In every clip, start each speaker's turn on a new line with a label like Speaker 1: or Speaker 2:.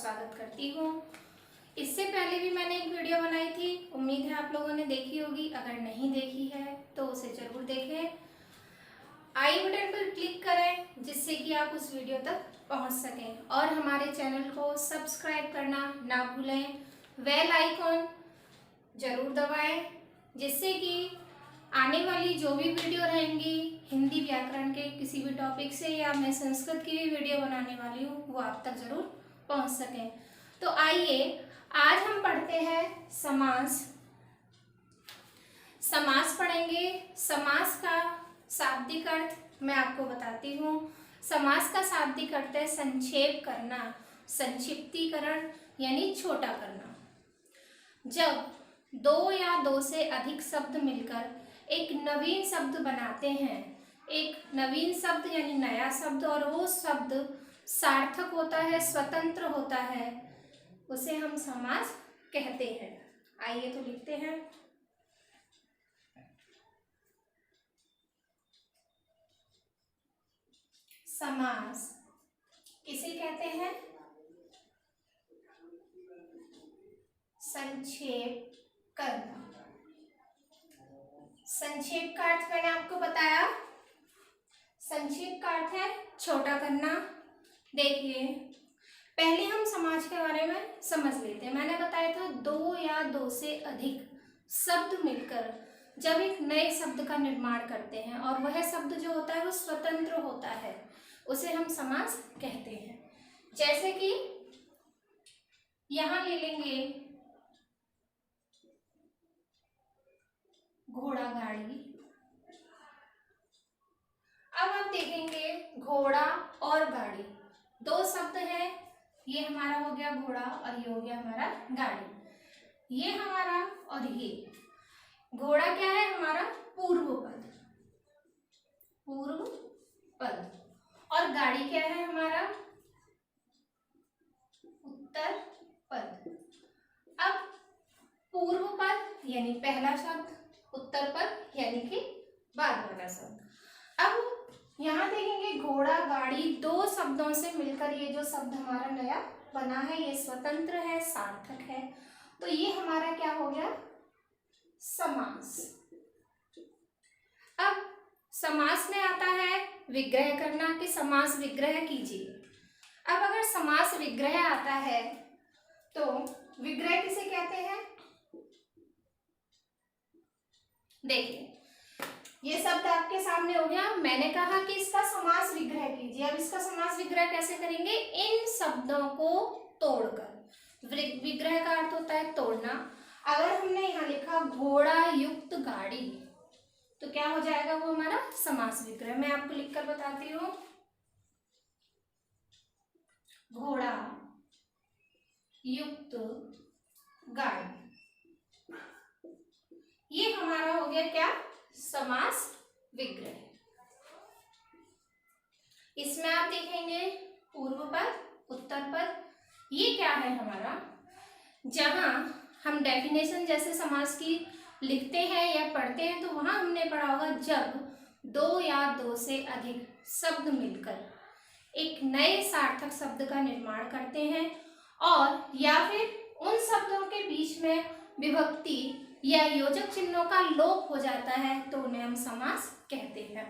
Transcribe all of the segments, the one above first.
Speaker 1: स्वागत करती हूँ। इससे पहले भी मैंने एक वीडियो बनाई थी, उम्मीद है आप लोगों ने देखी होगी। अगर नहीं देखी है तो उसे ज़रूर देखें। आई बटन पर क्लिक करें जिससे कि आप उस वीडियो तक पहुँच सकें और हमारे चैनल को सब्सक्राइब करना ना भूलें। बेल आइकॉन ज़रूर दबाएं जिससे कि आने वाली जो भी वीडियो रहेंगी हिंदी व्याकरण के किसी भी टॉपिक से या मैं संस्कृत की भी वीडियो बनाने वाली हूँ वो आप तक ज़रूर पहुँच सकें। तो आइए आज हम पढ़ते हैं समास। समास पढ़ेंगे। समास का शाब्दिक अर्थ मैं आपको बताती हूँ। समास का शाब्दिक अर्थ है संक्षेप करना, संक्षिप्तीकरण यानी छोटा करना। जब दो या दो से अधिक शब्द मिलकर एक नवीन शब्द बनाते हैं, एक नवीन शब्द यानी नया शब्द, और वो शब्द सार्थक होता है, स्वतंत्र होता है, उसे हम समास कहते हैं। आइए तो लिखते हैं। समास किसे कहते हैं? संक्षेप करना। संक्षेप का अर्थ मैंने आपको बताया। संक्षेप का अर्थ है छोटा करना। देखिए पहले हम समाज के बारे में समझ लेते हैं। मैंने बताया था दो या दो से अधिक शब्द मिलकर जब एक नए शब्द का निर्माण करते हैं और वह शब्द जो होता है वो स्वतंत्र होता है, उसे हम समास कहते हैं। जैसे कि यहां ले लेंगे घोड़ा गाड़ी। अब आप देखेंगे घोड़ा और गाड़ी दो शब्द हैं। ये हमारा हो गया घोड़ा और ये हो गया हमारा गाड़ी। ये हमारा और ये घोड़ा क्या है? हमारा पूर्व पद, पूर्व पद, और गाड़ी क्या है? हमारा उत्तर पद। अब पूर्व पद यानी पहला शब्द, उत्तर पद यानी कि बाद वाला शब्द। अब यहाँ देखेंगे घोड़ा गाड़ी दो शब्दों से मिलकर ये जो शब्द हमारा नया बना है ये स्वतंत्र है, सार्थक है, तो ये हमारा क्या हो गया? समास। अब समास में आता है विग्रह करना कि समास विग्रह कीजिए। अब अगर समास विग्रह आता है तो विग्रह किसे कहते हैं? देखिए ये शब्द आपके सामने हो गया। मैंने कहा कि इसका समास विग्रह कीजिए। अब इसका समास विग्रह कैसे करेंगे? इन शब्दों को तोड़कर। विग्रह का अर्थ होता है तोड़ना। अगर हमने यहाँ लिखा घोड़ा युक्त गाड़ी तो क्या हो जाएगा? वो हमारा समास विग्रह। मैं आपको लिखकर बताती हूँ। घोड़ा युक्त गाड़ी, ये हमारा हो गया क्या? समास विग्रह। इसमें आप देखेंगे पूर्व पद, उत्तर पद, ये क्या है हमारा? जहां हम डेफिनेशन जैसे समास की लिखते हैं या पढ़ते हैं तो वहां हमने पढ़ा होगा जब दो या दो से अधिक शब्द मिलकर एक नए सार्थक शब्द का निर्माण करते हैं और या फिर उन शब्दों के बीच में विभक्ति या योजक चिन्हों का लोप हो जाता है तो उन्हें हम समास कहते हैं।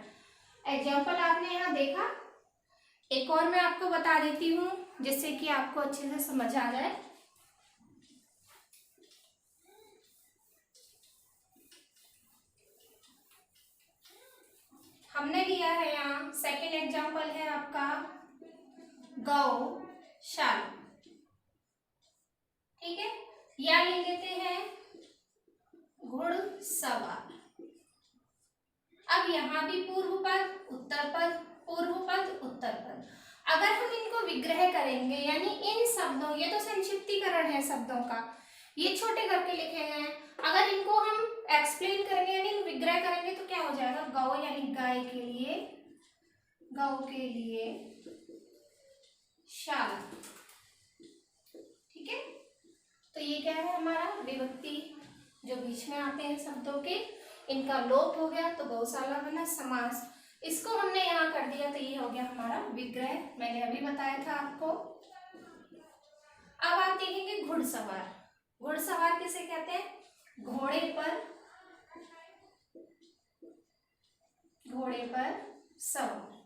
Speaker 1: एग्जाम्पल आपने यहाँ देखा, एक और मैं आपको बता देती हूँ जिससे कि आपको अच्छे से समझ आ जाए। हमने लिया है यहाँ सेकेंड एग्जाम्पल है आपका गौशाला, ठीक है, या ले लेते हैं घुड़सवार। अब यहाँ भी पूर्व पद, उत्तर पद, पूर्व पद, उत्तर पद। अगर हम इनको विग्रह करेंगे यानी इन शब्दों, ये तो संक्षिप्तीकरण है शब्दों का, ये छोटे करके लिखे हैं। अगर इनको हम एक्सप्लेन करेंगे यानी विग्रह करेंगे तो क्या हो जाएगा? गौ यानी गाय के लिए, गौ के लिए शाला, ठीक है। तो ये क्या है हमारा? विभक्ति जो बीच में आते हैं शब्दों के, इनका लोप हो गया तो गौशाला बना समास। इसको हमने यहाँ कर दिया तो ये हो गया हमारा विग्रह। मैंने अभी बताया था आपको। अब आप देखेंगे घुड़सवार। घुड़सवार किसे कहते हैं? घोड़े पर सवार।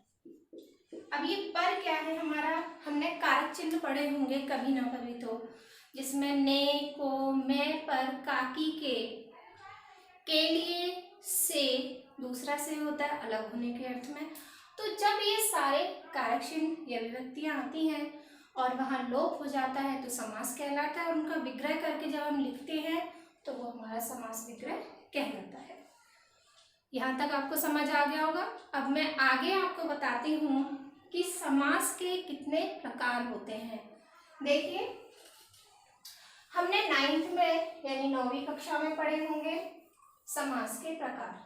Speaker 1: अब ये पर क्या है हमारा? हमने कारक चिन्ह पढ़े होंगे कभी ना कभी, तो जिसमें ने, को, मैं, पर, काकी, के लिए, से, दूसरा से होता है अलग होने के अर्थ में। तो जब ये सारे कारक चिन्ह या विभक्तियां आती हैं और वहां लोप हो जाता है तो समास कहलाता है, और उनका विग्रह करके जब हम लिखते हैं तो वो हमारा समास विग्रह कहलाता है। यहाँ तक आपको समझ आ गया होगा। अब मैं आगे आपको बताती हूँ कि समास के कितने प्रकार होते हैं। देखिए, हमने 9th में यानी 9वीं कक्षा में पढ़े होंगे समास के प्रकार।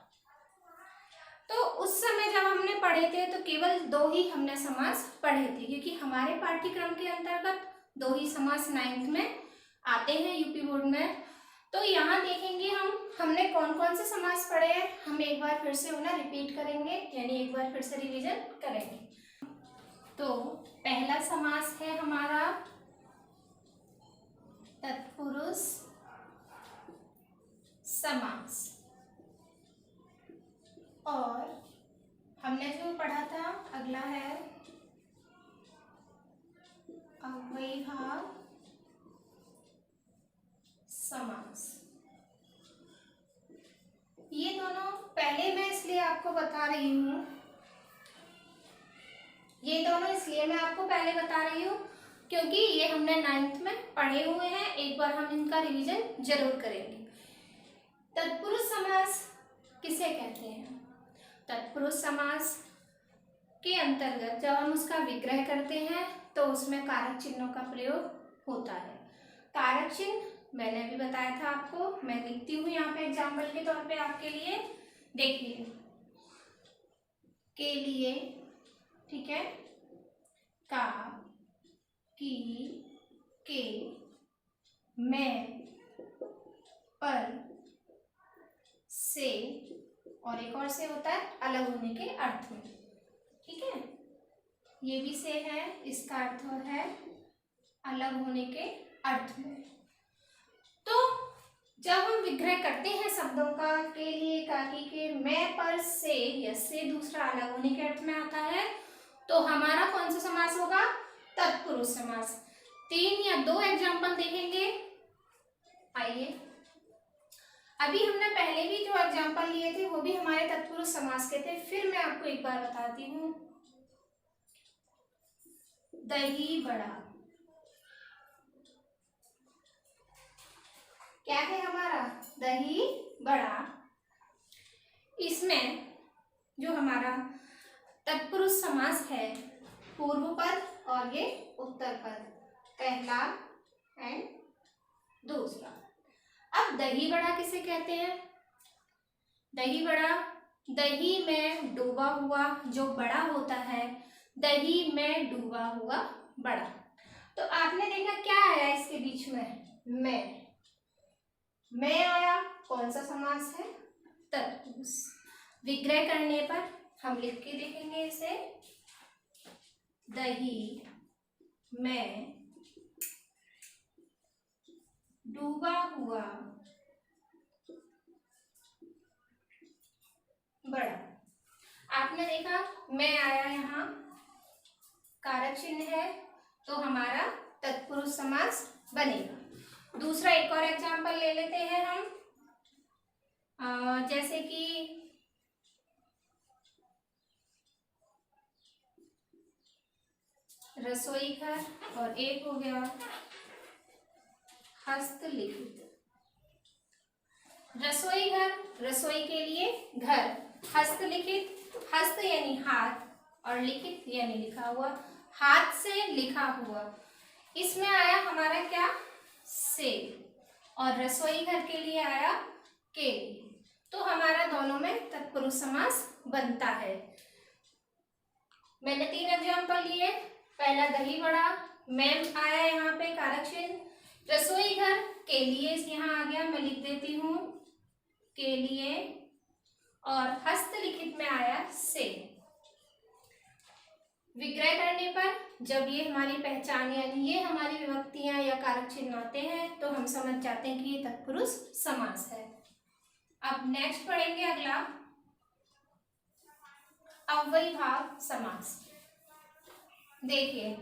Speaker 1: तो उस समय जब हमने पढ़े थे तो केवल 2 ही हमने समास पढ़े थे, क्योंकि हमारे पाठ्यक्रम के अंतर्गत 2 ही समास 9th में आते हैं यूपी बोर्ड में। तो यहाँ देखेंगे हमने कौन कौन से समास पढ़े हैं। हम एक बार फिर से उन्हें रिपीट करेंगे, यानी एक बार फिर से रिवीजन करेंगे। तो पहला समास है हमारा तत्पुरुष समास, और हमने जो पढ़ा था अगला है अव्ययभाव समास। ये दोनों पहले मैं इसलिए आपको बता रही हूँ, ये दोनों इसलिए मैं आपको पहले बता रही हूँ क्योंकि ये हमने 9th में पढ़े हुए हैं। एक बार हम इनका रिवीजन जरूर करेंगे। तत्पुरुष समास किसे कहते हैं? तत्पुरुष समास के अंतर्गत जब हम उसका विग्रह करते हैं तो उसमें कारक चिन्हों का प्रयोग होता है। कारक चिन्ह मैंने अभी बताया था आपको, मैं लिखती हूँ यहाँ पे एग्जाम्पल के तौर पे आपके लिए। देखिए, के लिए, ठीक है, का, की, के, मैं, पर, से, और एक और से होता है अलग होने के अर्थ में, ठीक है। ये भी से है, इसका अर्थ है अलग होने के अर्थ में। तो जब हम विग्रह करते हैं शब्दों का, के लिए, काकी, के, मैं, पर, से, या से दूसरा अलग होने के अर्थ में आता है, तो हमारा कौन सा समास होगा? तत्पुरुष समास। 3 या 2 एग्जाम्पल देखेंगे। आइए, अभी हमने पहले भी जो एग्जाम्पल लिए थे वो भी हमारे तत्पुरुष समास के थे। फिर मैं आपको एक बार बताती हूँ। दही बड़ा क्या है हमारा? दही बड़ा। इसमें जो हमारा तत्पुरुष समास है, पूर्व पद और ये उत्तर पद, पहला एंड दूसरा। अब दही बड़ा किसे कहते हैं? दही बड़ा, दही में डूबा हुआ जो बड़ा होता है, दही में डूबा हुआ बड़ा। तो आपने देखा क्या आया इसके बीच में? मैं आया, कौन सा समास है? तत्पुरुष। विग्रह करने पर हम लिख के देखेंगे इसे, दही में डूबा हुआ बड़ा। आपने देखा मैं आया, यहाँ कारक चिन्ह है, तो हमारा तत्पुरुष समास बनेगा। दूसरा एक और एग्जाम्पल ले लेते हैं हम, जैसे कि रसोई घर, और एक हो गया हस्तलिखित। रसोई घर, रसोई के लिए घर, हस्तलिखित, हस्त यानी हाथ, और लिखित यानी लिखा हुआ, हाथ से लिखा हुआ। इसमें आया हमारा क्या? से, और रसोई घर के लिए आया के। तो हमारा दोनों में तत्पुरुष समास बनता है। मैंने 3 एग्जाम्पल लिए। पहला दही बड़ा, मैं आया यहाँ पे कारक चिन्ह, रसोई घर के लिए यहाँ आ गया, मैं लिख देती हूँ के लिए, और हस्तलिखित में आया से। विग्रह करने पर जब ये हमारी पहचान यानी ये हमारी विभक्तियां या कारक चिन्ह आते हैं तो हम समझ जाते हैं कि ये तत्पुरुष समास है। अब नेक्स्ट पढ़ेंगे अगला अव्ययीभाव समास। देखिए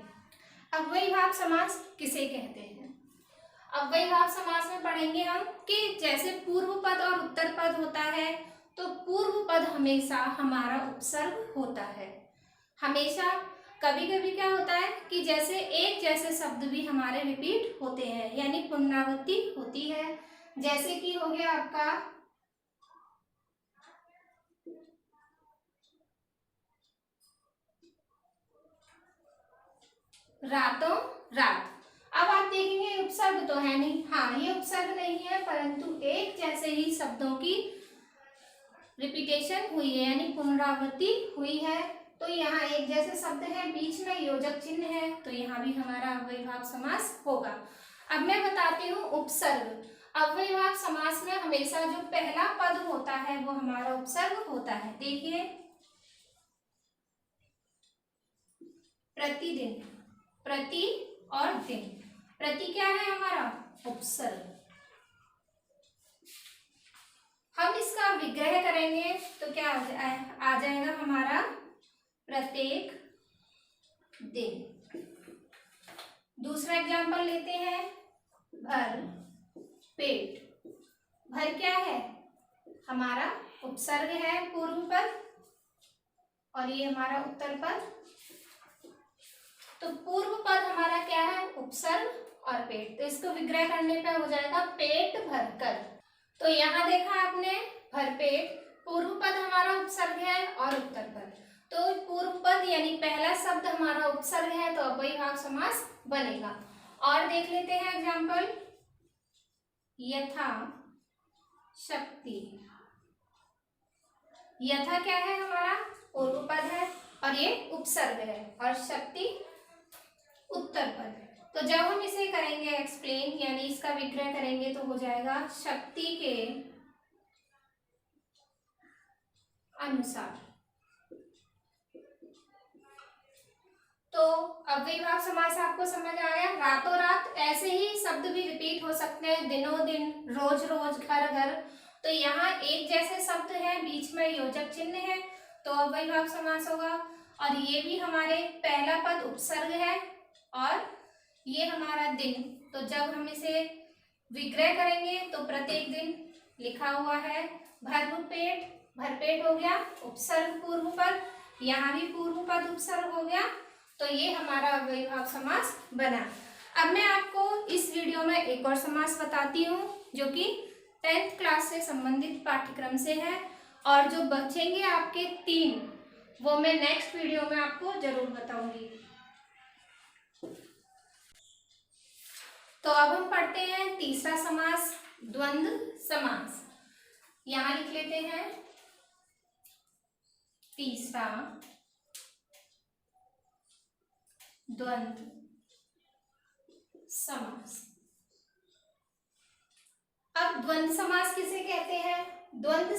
Speaker 1: अव्ययीभाव समास किसे कहते हैं। अव्ययीभाव समास में पढ़ेंगे हम कि जैसे पूर्व पद और उत्तर पद होता है तो पूर्व पद हमेशा हमारा उपसर्ग होता है। हमेशा कभी कभी क्या होता है कि जैसे एक जैसे शब्द भी हमारे रिपीट होते हैं यानी पुनरावृत्ति होती है। जैसे कि हो गया आपका रातों रात। अब आप देखेंगे उपसर्ग तो है नहीं, हाँ ये उपसर्ग नहीं है परंतु एक जैसे ही शब्दों की रिपीटेशन हुई है यानी पुनरावृत्ति हुई है। तो यहाँ एक जैसे शब्द है, बीच में योजक चिन्ह है, तो यहाँ भी हमारा अव्ययीभाव समास होगा। अब मैं बताती हूँ उपसर्ग। अव्ययीभाव समास में हमेशा जो पहला पद होता है वो हमारा उपसर्ग होता है। देखिए प्रतिदिन, प्रति और दिन, प्रति क्या है हमारा उपसर्ग। हम इसका विग्रह करेंगे तो क्या आ जाएगा हमारा प्रत्येक दिन। दूसरा एग्जांपल लेते हैं भर पेट। भर क्या है हमारा उपसर्ग है पूर्व पद और ये हमारा उत्तर पद। तो पूर्व पद हमारा क्या है उपसर्ग और पेट, तो इसको विग्रह करने पर हो जाएगा पेट भरकर। तो यहाँ देखा आपने भरपेट, पूर्व पद हमारा उपसर्ग है और उत्तर पद। तो पूर्व पद यानी पहला शब्द हमारा उपसर्ग है तो अव्ययीभाव समास बनेगा। और देख लेते हैं एग्जांपल यथा शक्ति। यथा क्या है हमारा पूर्व पद है और ये उपसर्ग है और शक्ति उत्तर पद। तो जब हम इसे करेंगे एक्सप्लेन यानी इसका विग्रह करेंगे तो हो जाएगा शक्ति के अनुसार। तो अव्ययीभाव समास आपको समझ आया। रातों रात ऐसे ही शब्द भी रिपीट हो सकते हैं, दिनों दिन, रोज रोज, घर घर। तो यहाँ एक जैसे शब्द है, बीच में योजक चिन्ह है तो अव्ययीभाव समास होगा। और ये भी हमारे पहला पद उपसर्ग है और ये हमारा दिन। तो जब हम इसे विग्रह करेंगे तो प्रत्येक दिन लिखा हुआ है। भरपेट, भरपेट हो गया उपसर्ग पूर्व पद, यहाँ भी पूर्व पद उपसर्ग हो गया। तो ये हमारा अव्ययीभाव समास बना। अब मैं आपको इस वीडियो में एक और समास बताती हूँ जो कि 10th क्लास से संबंधित पाठ्यक्रम से है और जो बचेंगे आपके 3 वो मैं नेक्स्ट वीडियो में आपको जरूर बताऊंगी। तो अब हम पढ़ते हैं तीसरा समास द्वंद्व समास। यहां लिख लेते हैं तीसरा द्वंद्व समास। अब द्वंद्व समास किसे कहते हैं। द्वंद्व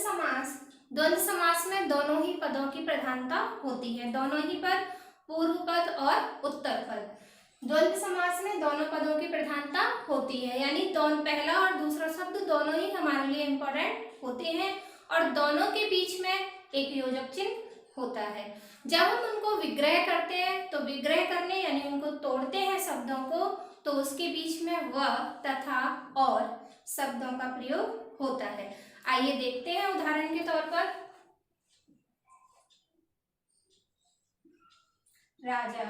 Speaker 1: समास में दोनों ही पदों की प्रधानता होती है, दोनों ही पद पूर्व पद और उत्तर पद। द्वंद्व समास में दोनों पदों की प्रधानता होती है यानी दोनों पहला और दूसरा शब्द दोनों ही हमारे लिए इम्पोर्टेंट होते हैं और दोनों के बीच में एक योजक चिन्ह होता है। जब हम उनको विग्रह करते हैं तो विग्रह करने यानी उनको तोड़ते हैं शब्दों को तो उसके बीच में व तथा और शब्दों का प्रयोग होता है। आइए देखते हैं उदाहरण के तौर पर राजा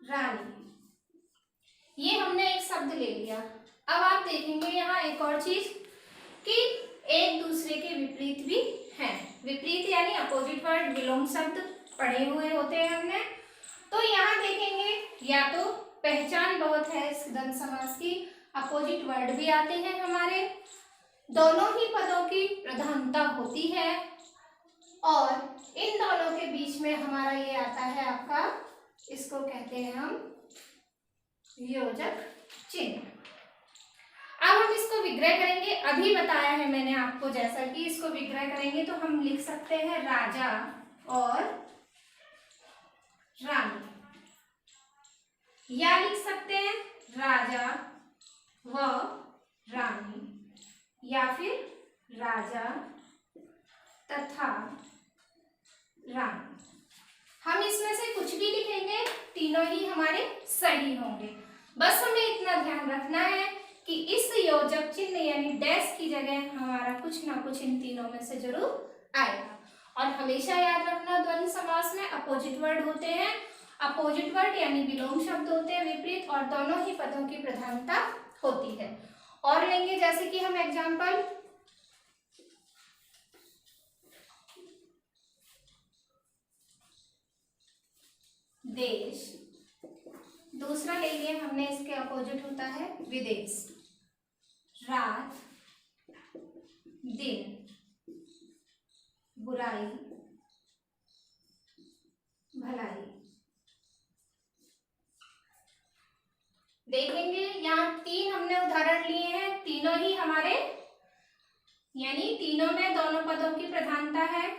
Speaker 1: रानी, ये हमने एक शब्द ले लिया। अब आप देखेंगे यहाँ एक और चीज कि एक दूसरे के विपरीत भी हैं। विपरीत यानी अपोजिट वर्ड, विलोम शब्द पढ़े हुए होते हैं हमने। तो यहाँ देखेंगे या तो पहचान बहुत है इस द्वंद्व समास की, अपोजिट वर्ड भी आते हैं हमारे, दोनों ही पदों की प्रधानता होती है और इन दोनों के बीच में हमारा ये आता है आपका, इसको कहते हैं हम योजक चिन्ह। अब हम इसको विग्रह करेंगे। अभी बताया है मैंने आपको जैसा कि इसको विग्रह करेंगे तो हम लिख सकते हैं राजा और रानी, या लिख सकते हैं राजा व रानी, या फिर राजा तथा रानी। हम इसमें से कुछ भी लिखेंगे, तीनों ही हमारे सही होंगे। बस हमें इतना ध्यान रखना है कि इस योजक चिन्ह यानी डैश की जगह हमारा कुछ ना कुछ इन तीनों में से जरूर आएगा। और हमेशा याद रखना, द्वंद्व समास में अपोजिट वर्ड होते हैं। अपोजिट वर्ड यानी विलोम शब्द होते हैं, विपरीत, और दोनों ही पदों की प्रधानता होती है। और लेंगे जैसे कि हम एग्जाम्पल, देश, दूसरा ले लिए हमने, इसके अपोजिट होता है विदेश। रात, दिन, बुराई, भलाई। देखेंगे यहाँ तीन हमने उदाहरण लिए हैं, तीनों ही हमारे यानी तीनों में दोनों पदों की प्रधानता है,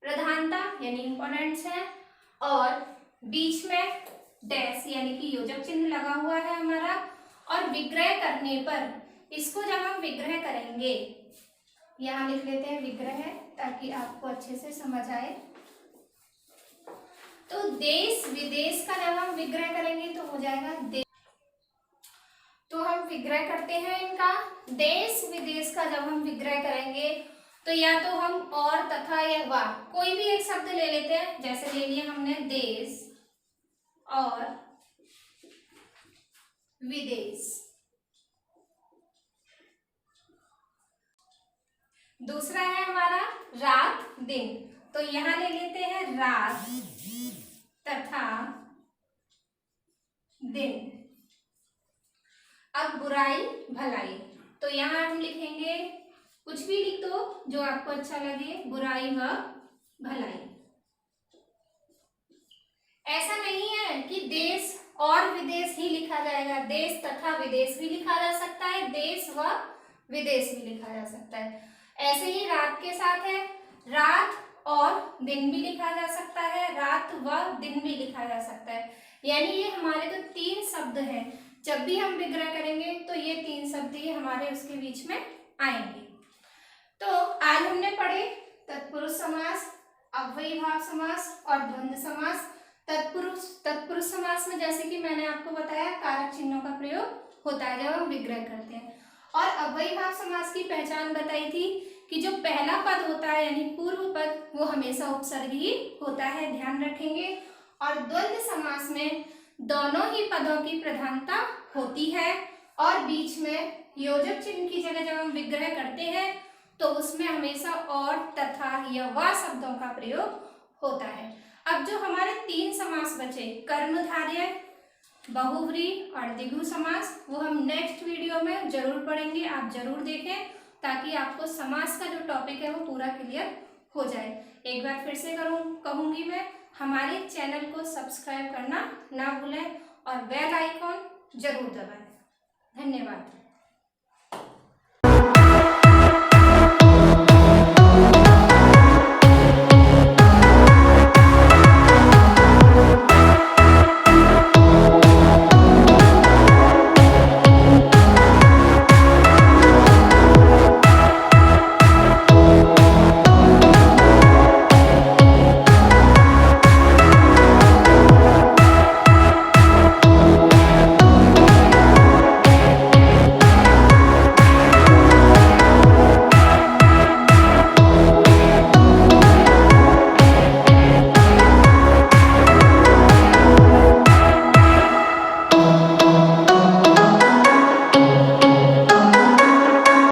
Speaker 1: प्रधानता यानी इंपॉर्टेंस है, और बीच में डैश यानी कि योजक चिन्ह लगा हुआ है हमारा। और विग्रह करने पर, इसको जब हम विग्रह करेंगे, यहाँ लिख लेते हैं विग्रह ताकि आपको अच्छे से समझ आए। तो देश विदेश का जब हम विग्रह करेंगे तो हो जाएगा देश। तो हम विग्रह करते हैं इनका, देश विदेश का जब हम विग्रह करेंगे तो या तो हम और, तथा या वा, कोई भी एक शब्द ले लेते हैं। जैसे ले लिया हमने देश और विदेश। दूसरा है हमारा रात दिन, तो यहां ले लेते हैं रात तथा दिन। अब बुराई भलाई, तो यहां हम लिखेंगे, कुछ भी लिख दो जो आपको अच्छा लगे, बुराई व भलाई। ऐसा नहीं है कि देश और विदेश ही लिखा जाएगा, देश तथा विदेश भी लिखा जा सकता है, देश व विदेश भी लिखा जा सकता है। ऐसे ही रात के साथ है, रात और दिन भी लिखा जा सकता है, रात व दिन भी लिखा जा सकता है। यानी ये हमारे तो तीन शब्द हैं, जब भी हम विग्रह करेंगे तो ये तीन शब्द ही हमारे उसके बीच में आएंगे। तो आज हमने पढ़े तत्पुरुष समास, अव्ययीभाव समास और द्वंद्व समास। तत्पुरुष समास में जैसे कि मैंने आपको बताया, कारक चिन्हों का प्रयोग होता है जब हम विग्रह करते हैं। और अव्ययीभाव समास की पहचान बताई थी कि जो पहला पद होता है यानी पूर्व पद, वो हमेशा उपसर्ग ही होता है, ध्यान रखेंगे। और द्वंद्व समास में दोनों ही पदों की प्रधानता होती है, और बीच में योजक चिन्ह की जगह जब हम विग्रह करते हैं तो उसमें हमेशा और, तथा या वा शब्दों का प्रयोग होता है। अब जो हमारे तीन समास बचे, कर्मधारय, बहुव्रीहि और द्विगु समास, वो हम नेक्स्ट वीडियो में जरूर पढ़ेंगे। आप जरूर देखें ताकि आपको समास का जो टॉपिक है वो पूरा क्लियर हो जाए। एक बार फिर से कहूंगी मैं, हमारे चैनल को सब्सक्राइब करना ना भूलें और बेल आइकॉन जरूर दबाएं। धन्यवाद।